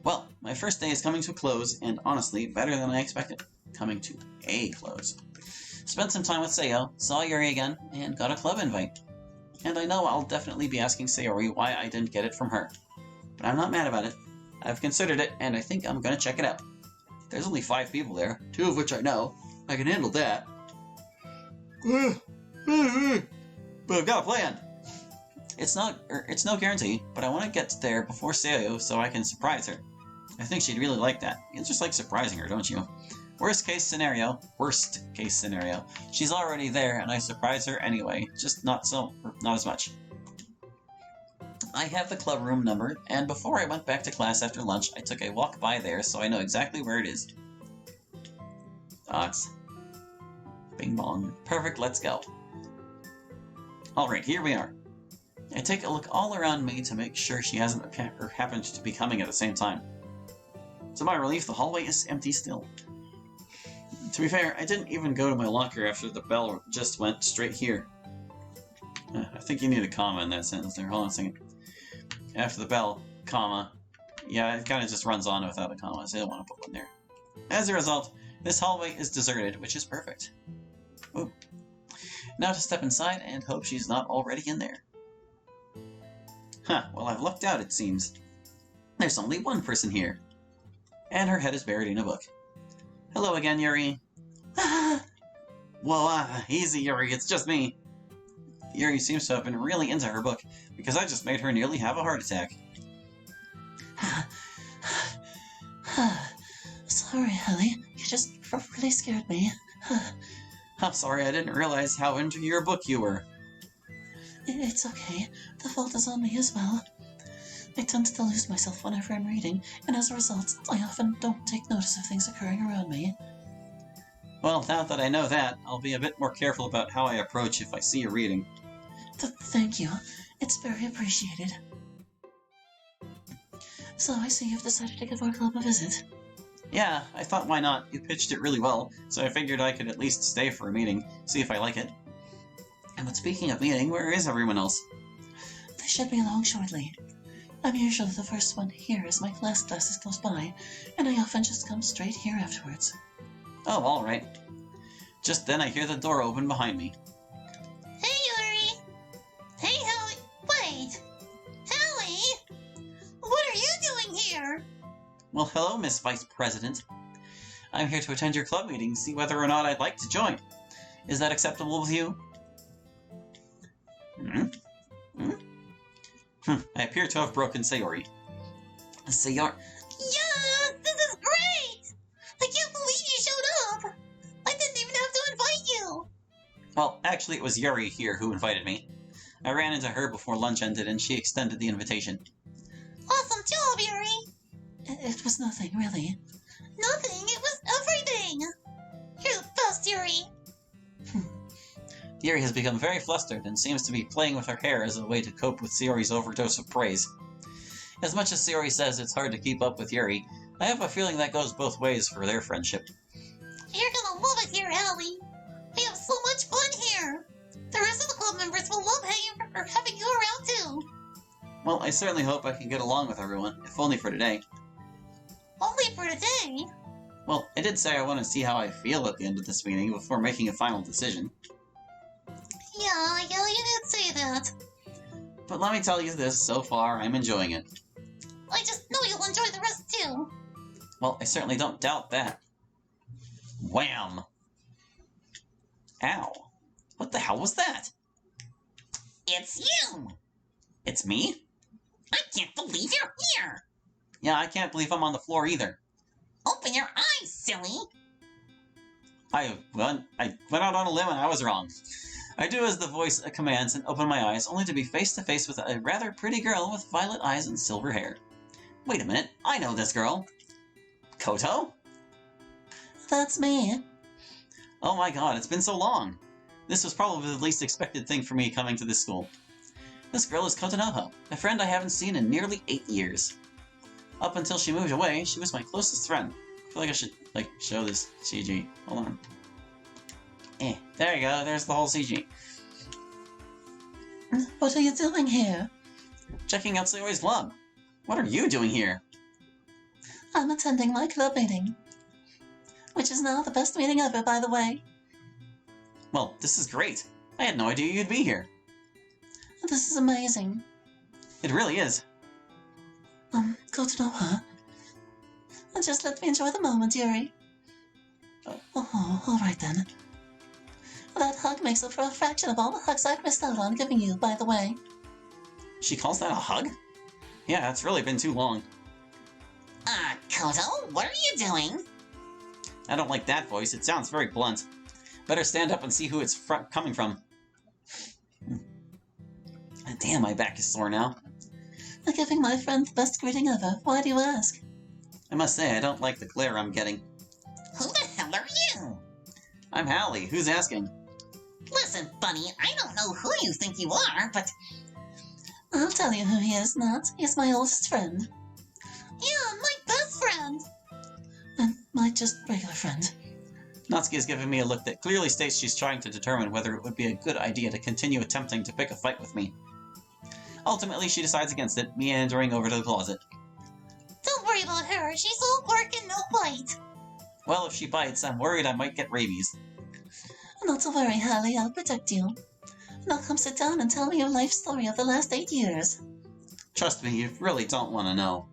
Well, my first day is coming to a close, and honestly, better than I expected. Coming to a close. Spent some time with Sayo, saw Yuri again, and got a club invite. And I know I'll definitely be asking Sayori why I didn't get it from her. But I'm not mad about it. I've considered it, and I think I'm gonna check it out. There's only 5 people there, 2 of which I know. I can handle that. But I've got a plan. It's no guarantee, but I want to get there before Sayo so I can surprise her. I think she'd really like that. You just like surprising her, don't you? Worst case scenario, she's already there and I surprise her anyway, just not as much. I have the club room number, and before I went back to class after lunch, I took a walk by there so I know exactly where it is. Dots. Bing bong. Perfect, let's go. Alright, here we are. I take a look all around me to make sure she hasn't happened to be coming at the same time. To my relief, the hallway is empty still. To be fair, I didn't even go to my locker after the bell just went straight here. I think you need a comma in that sentence there. Hold on a second. After the bell, comma. Yeah, it kind of just runs on without a comma, so I don't want to put one there. As a result, this hallway is deserted, which is perfect. Ooh. Now to step inside and hope she's not already in there. Huh, well I've lucked out, it seems. There's only one person here. And her head is buried in a book. Hello again, Yuri. Whoa, easy, Yuri, it's just me. Yuri seems to have been really into her book, because I just made her nearly have a heart attack. Sorry, Ellie. You just really scared me. I'm sorry, I didn't realize how into your book you were. It's okay. The fault is on me as well. I tend to lose myself whenever I'm reading, and as a result, I often don't take notice of things occurring around me. Well, now that I know that, I'll be a bit more careful about how I approach if I see you reading. Thank you. It's very appreciated. So I see you've decided to give our club a visit. Yeah, I thought why not. You pitched it really well, so I figured I could at least stay for a meeting, see if I like it. But speaking of meeting, where is everyone else? They should be along shortly. I'm usually the first one here as my class is close by, and I often just come straight here afterwards. Oh, alright. Just then I hear the door open behind me. Hey, Yuri! Hey, Hallie! Wait! Hallie! What are you doing here? Well, hello, Miss Vice President. I'm here to attend your club meeting, see whether or not I'd like to join. Is that acceptable with you? I appear to have broken Sayori. Sayori... Yes! This is great! I can't believe you showed up! I didn't even have to invite you! Well, actually it was Yuri here who invited me. I ran into her before lunch ended and she extended the invitation. Awesome job, Yuri! It was nothing, really. Nothing! It was everything! You're the best, Yuri! Yuri has become very flustered and seems to be playing with her hair as a way to cope with Sayori's overdose of praise. As much as Sayori says it's hard to keep up with Yuri, I have a feeling that goes both ways for their friendship. You're gonna love it here, Hallie! We have so much fun here! The rest of the club members will love having you around too! Well, I certainly hope I can get along with everyone, if only for today. Only for today? Well, I did say I want to see how I feel at the end of this meeting before making a final decision. Yeah, you did say that. But let me tell you this, so far I'm enjoying it. I just know you'll enjoy the rest too. Well, I certainly don't doubt that. Wham! Ow. What the hell was that? It's you! It's me? I can't believe you're here! Yeah, I can't believe I'm on the floor either. Open your eyes, silly! I went out on a limb and I was wrong. I do as the voice commands and open my eyes, only to be face to face with a rather pretty girl with violet eyes and silver hair. Wait a minute, I know this girl. Koto? That's me. Oh my god, it's been so long. This was probably the least expected thing for me coming to this school. This girl is Kotonoha, a friend I haven't seen in nearly 8 years. Up until she moved away, she was my closest friend. I feel like I should, show this CG. Hold on. There you go, there's the whole CG. What are you doing here? Checking out Sayori's club. What are you doing here? I'm attending my club meeting, which is now the best meeting ever, by the way. Well, this is great. I had no idea you'd be here. This is amazing. It really is. Good to know her. Just let me enjoy the moment, Yuri. Oh, all right then. That hug makes up for a fraction of all the hugs I've missed out on giving you, by the way. She calls that a hug? Yeah, it's really been too long. Koto, what are you doing? I don't like that voice. It sounds very blunt. Better stand up and see who it's coming from. Damn, my back is sore now. Giving my friend the best greeting ever. Why do you ask? I must say, I don't like the glare I'm getting. Who the hell are you? I'm Hallie. Who's asking? Listen, Bunny, I don't know who you think you are, but... I'll tell you who he is, Nat. He's my oldest friend. Yeah, my best friend. And my just regular friend. Natsuki is giving me a look that clearly states she's trying to determine whether it would be a good idea to continue attempting to pick a fight with me. Ultimately, she decides against it, meandering over to the closet. Don't worry about her. She's all bark and no bite. Well, if she bites, I'm worried I might get rabies. Not to worry, Hallie. I'll protect you. Now come sit down and tell me your life story of the last 8 years. Trust me, you really don't want to know.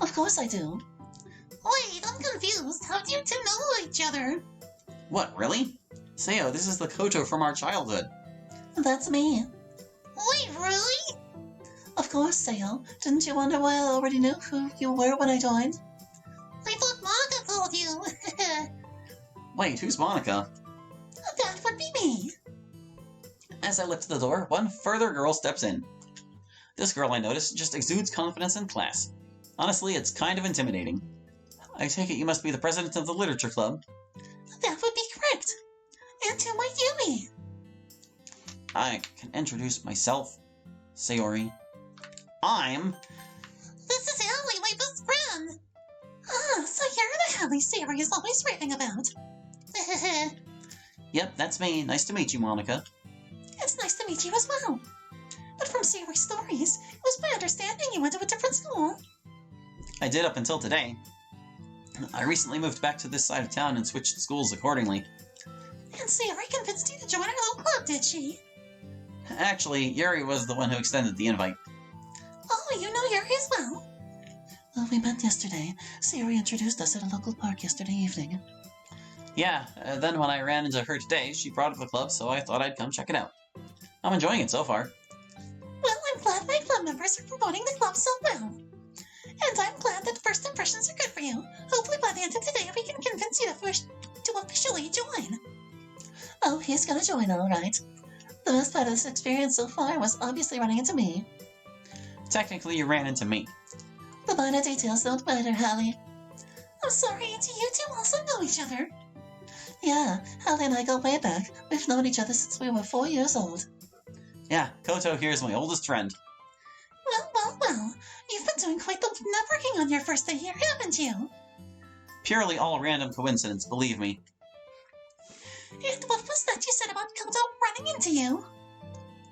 Of course I do. Wait, I'm confused. How do you two know each other? What, really? Sayo, this is the Koto from our childhood. That's me. Wait, really? Of course, Sayo. Didn't you wonder why I already knew who you were when I joined? I thought Monica told you. Wait, who's Monica? That would be me. As I lift the door, one further girl steps in. This girl, I notice, just exudes confidence and class. Honestly, it's kind of intimidating. I take it you must be the president of the literature club. That would be correct. And who might you be? I can introduce myself, Sayori. I'm... This is Hallie, my best friend. Ah, so you're the Hallie Sayori is always raving about. Yep, that's me. Nice to meet you, Monica. It's nice to meet you as well. But from Sayori's stories, it was my understanding you went to a different school. I did up until today. I recently moved back to this side of town and switched schools accordingly. And Sayori convinced you to join our little club, did she? Actually, Yuri was the one who extended the invite. Oh, you know Yuri as well? Well, we met yesterday. Sayori introduced us at a local park yesterday evening. Yeah, then when I ran into her today, she brought up the club, so I thought I'd come check it out. I'm enjoying it so far. Well, I'm glad my club members are promoting the club so well. And I'm glad that first impressions are good for you. Hopefully by the end of today we can convince you to officially join. Oh, he's gonna join, all right. The best part of this experience so far was obviously running into me. Technically, you ran into me. The minor details don't matter, Hallie. I'm sorry, do you two also know each other? Yeah, Hallie and I go way back. We've known each other since we were 4 years old. Yeah, Koto here is my oldest friend. Well, you've been doing quite the networking on your first day here, haven't you? Purely all random coincidence, believe me. And what was that you said about Koto running into you?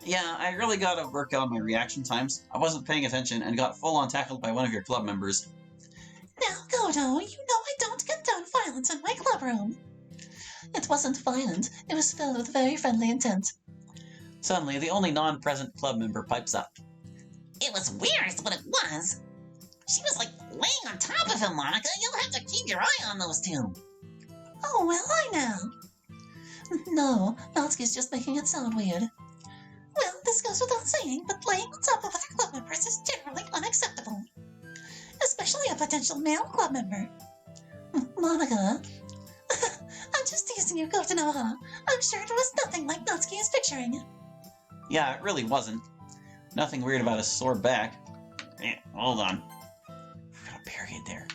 Yeah, I really gotta work on my reaction times. I wasn't paying attention and got full-on tackled by one of your club members. Now, Koto, you know I don't condone violence in my club room. It wasn't violent. It was filled with very friendly intent. Suddenly, the only non-present club member pipes up. It was weird is what it was. She was like laying on top of him, Monica. You'll have to keep your eye on those two. Oh, well, I know. No, Natsuki's just making it sound weird. Well, this goes without saying, but laying on top of other club members is generally unacceptable. Especially a potential male club member. Monica. I'm just teasing you, Kotonoha. I'm sure it was nothing like Natsuki is picturing. Yeah, it really wasn't. Nothing weird about a sore back. Hold on. Got a period there.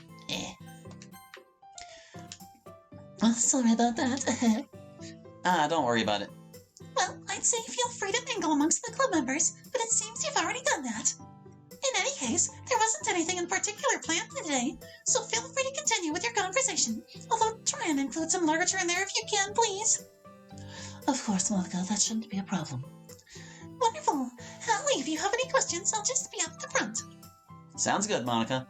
Sorry about that. Don't worry about it. Well, I'd say feel free to mingle amongst the club members, but it seems you've already done that. In any case, there wasn't anything in particular planned today, so feel free to continue with your conversation, although try and include some literature in there if you can, please. Of course, Monica, that shouldn't be a problem. Wonderful. Hallie, if you have any questions, I'll just be up at the front. Sounds good, Monica.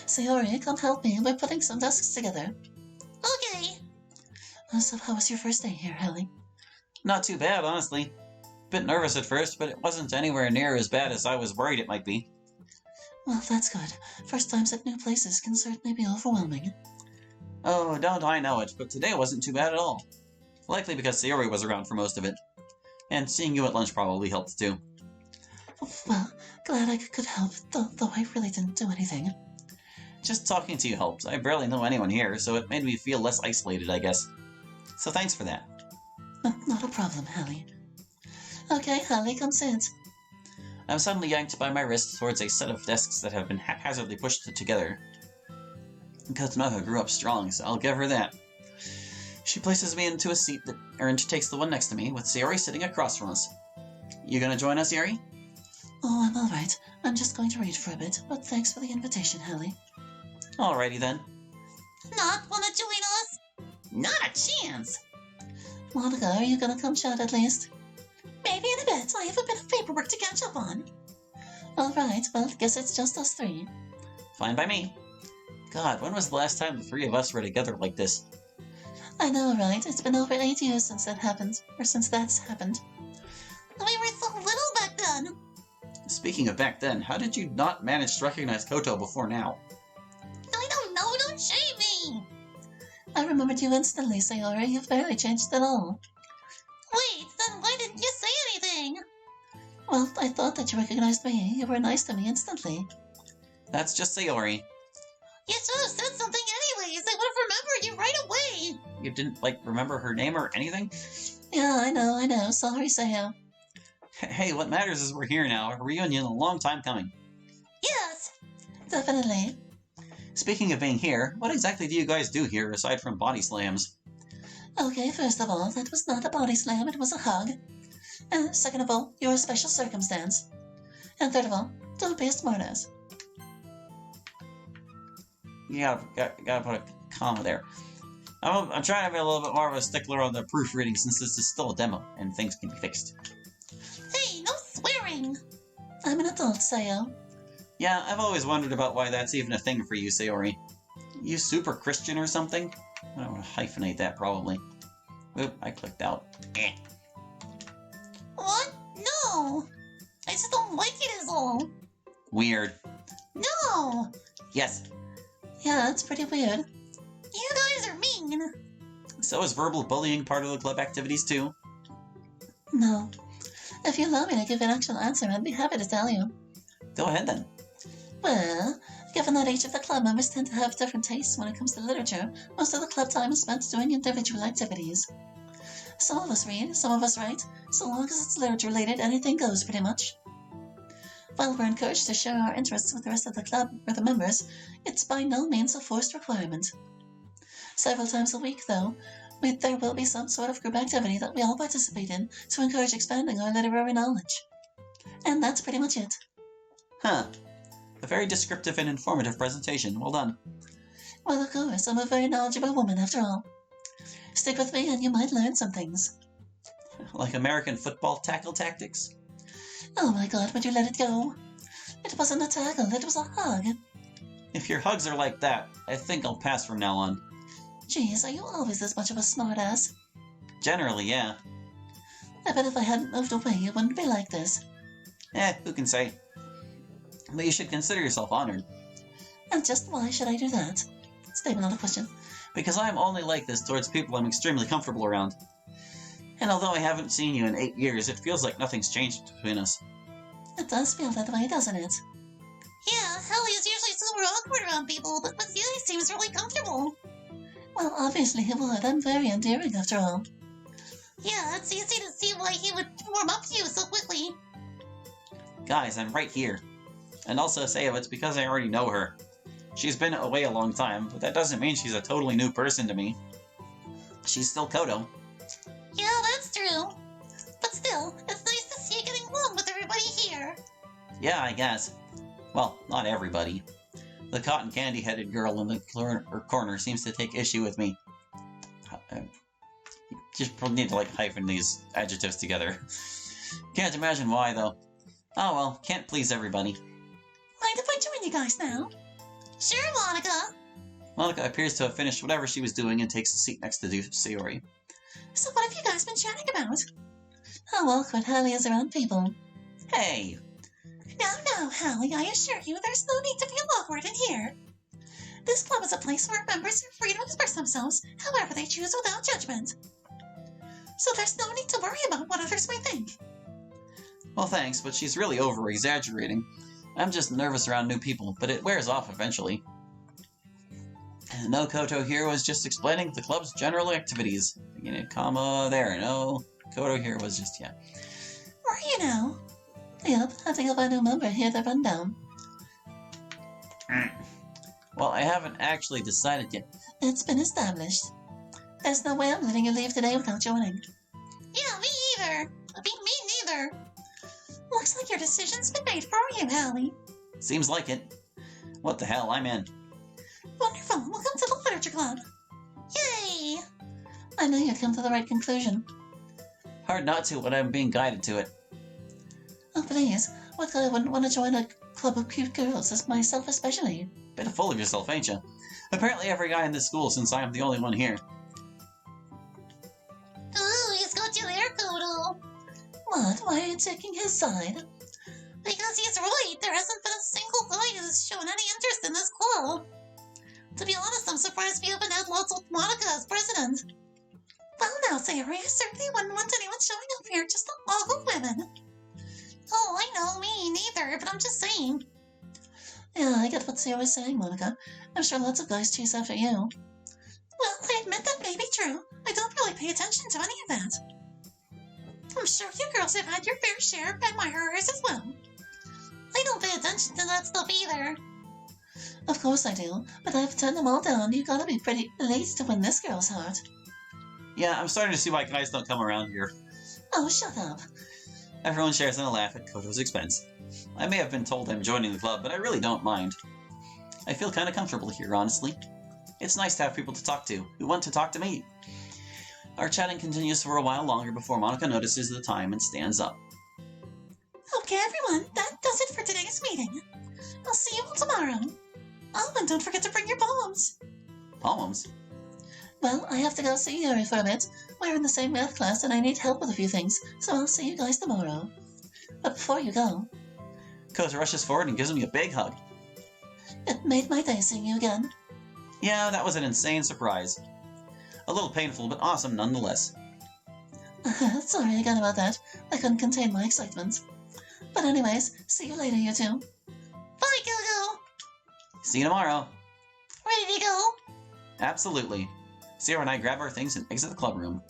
Sayori, come help me. We're putting some desks together. Okay. So how was your first day here, Hallie? Not too bad, honestly. Bit nervous at first, but it wasn't anywhere near as bad as I was worried it might be. Well, that's good. First times at new places can certainly be overwhelming. Oh, don't I know it, but today wasn't too bad at all. Likely because Sayori was around for most of it. And seeing you at lunch probably helped too. Well, glad I could help, though I really didn't do anything. Just talking to you helped. I barely know anyone here, so it made me feel less isolated, I guess. So thanks for that. Not a problem, Hallie. Okay, Hallie, come sit. I'm suddenly yanked by my wrist towards a set of desks that have been haphazardly pushed together. Kotonoha grew up strong, so I'll give her that. She places me into a seat and takes the one next to me, with Sayori sitting across from us. You gonna join us, Yuri? Oh, I'm alright. I'm just going to read for a bit, but thanks for the invitation, Hallie. Alrighty then. Not wanna join us? Not a chance! Monica, are you gonna come chat at least? Maybe in a bit. I have a bit of paperwork to catch up on. Alright, well, guess it's just us three. Fine by me. God, when was the last time the three of us were together like this? I know, right? It's been over 8 years since that happened. Or since that's happened. We were so little back then. Speaking of back then, how did you not manage to recognize Koto before now? I don't know. Don't shame me. I remembered you instantly, Sayori. You've barely changed at all. Wait, then why didn't you say anything? Well, I thought that you recognized me. You were nice to me instantly. That's just Sayori. You should have said something anyways. I would have remembered you right away. You didn't, remember her name or anything? Yeah, I know. Sorry, Sayo. Hey, what matters is we're here now. A reunion a long time coming. Yes. Definitely. Speaking of being here, what exactly do you guys do here aside from body slams? Okay, first of all, that was not a body slam, it was a hug. And second of all, you're a special circumstance. And third of all, don't be a smartass. You gotta put a comma there. I'm trying to be a little bit more of a stickler on the proofreading since this is still a demo and things can be fixed. Hey, no swearing. I'm an adult, Sayo. Yeah, I've always wondered about why that's even a thing for you, Sayori. You super Christian or something? I don't want to hyphenate that, probably. Oop, I clicked out. Eh. What? No. I just don't like it is all. Weird. No. Yes. Yeah, it's pretty weird. You guys are mean. So is verbal bullying part of the club activities too? No. If you allow me to give an actual answer, I'd be happy to tell you. Go ahead then. Well, given that each of the club members tend to have different tastes when it comes to literature, most of the club time is spent doing individual activities. Some of us read, some of us write. So long as it's literature related, anything goes pretty much. While we're encouraged to share our interests with the rest of the club or the members, it's by no means a forced requirement. Several times a week, though, there will be some sort of group activity that we all participate in to encourage expanding our literary knowledge. And that's pretty much it. Huh. A very descriptive and informative presentation. Well done. Well, of course, I'm a very knowledgeable woman after all. Stick with me and you might learn some things. Like American football tackle tactics? Oh my god, would you let it go? It wasn't a tackle, it was a hug. If your hugs are like that, I think I'll pass from now on. Geez, are you always this much of a smartass? Generally, yeah. I bet if I hadn't moved away, it wouldn't be like this. Who can say? But you should consider yourself honored. And just why should I do that? Statement, not a question. Because I'm only like this towards people I'm extremely comfortable around. And although I haven't seen you in 8 years, it feels like nothing's changed between us. It does feel that way, doesn't it? Yeah, Hallie is usually super awkward around people, but with you he seems really comfortable. Well, obviously he would. I'm very endearing after all. Yeah, it's easy to see why he would warm up to you so quickly. Guys, I'm right here. And also say it's because I already know her. She's been away a long time, but that doesn't mean she's a totally new person to me. She's still Koto. Yeah, that's true. But still, it's nice to see you getting along with everybody here. Yeah, I guess. Well, not everybody. The cotton candy-headed girl in the corner seems to take issue with me. You just need to, hyphen these adjectives together. Can't imagine why, though. Oh well, can't please everybody. Mind if I join you guys now? Sure, Monica. Monica appears to have finished whatever she was doing and takes a seat next to Sayori. So what have you guys been chatting about? How awkward Hallie is around people. Hey! No, Hallie, I assure you there's no need to feel awkward in here. This club is a place where members are free to express themselves however they choose without judgment. So there's no need to worry about what others may think. Well, thanks, but she's really over-exaggerating. I'm just nervous around new people, but it wears off eventually. No, Koto here was just explaining the club's general activities. Beginning comma there. No, Koto here was just, yeah. Were you now? Yep, I think I'll find a member here to run down. Well, I haven't actually decided yet. It's been established. There's no way I'm letting you leave today without joining. Yeah, me either. Me neither. Looks like your decision's been made for you, Hallie. Seems like it. What the hell, I'm in. Wonderful. Welcome to the Literature Club. Yay! I knew you'd come to the right conclusion. Hard not to when I'm being guided to it. Oh, please. What guy wouldn't want to join a club of cute girls, as myself especially? Bit full of yourself, ain't you? Apparently every guy in this school, since I am the only one here. Ooh, he's got you there, Kodo. What? Why are you taking his side? Because he's right. There hasn't been a single guy who's shown any interest in this club. To be honest, I'm surprised we haven't had lots with Monica as president. Well, now, Sayori, I certainly wouldn't want anyone showing up here just to ogle women. Oh, I know, me neither, but I'm just saying. Yeah, I get what Sayori's saying, Monica. I'm sure lots of guys chase after you. Well, I admit that may be true. I don't really pay attention to any of that. I'm sure you girls have had your fair share of admirers as well. I don't pay attention to that stuff either. Of course I do, but I've turned them all down. You gotta be pretty elite to win this girl's heart. Yeah, I'm starting to see why guys don't come around here. Oh, shut up. Everyone shares in a laugh at Koto's expense. I may have been told I'm joining the club, but I really don't mind. I feel kind of comfortable here, honestly. It's nice to have people to talk to, who want to talk to me. Our chatting continues for a while longer before Monica notices the time and stands up. Okay, everyone, that does it for today's meeting. I'll see you all tomorrow. Oh, and don't forget to bring your poems. Poems? Well, I have to go see Yuri for a bit. We're in the same math class and I need help with a few things, so I'll see you guys tomorrow. But before you go... Koto rushes forward and gives me a big hug. It made my day seeing you again. Yeah, that was an insane surprise. A little painful, but awesome nonetheless. Sorry again about that. I couldn't contain my excitement. But anyways, see you later, you two. Bye, Kodo. See you tomorrow. Ready to go? Absolutely. Sierra and I grab our things and exit the club room.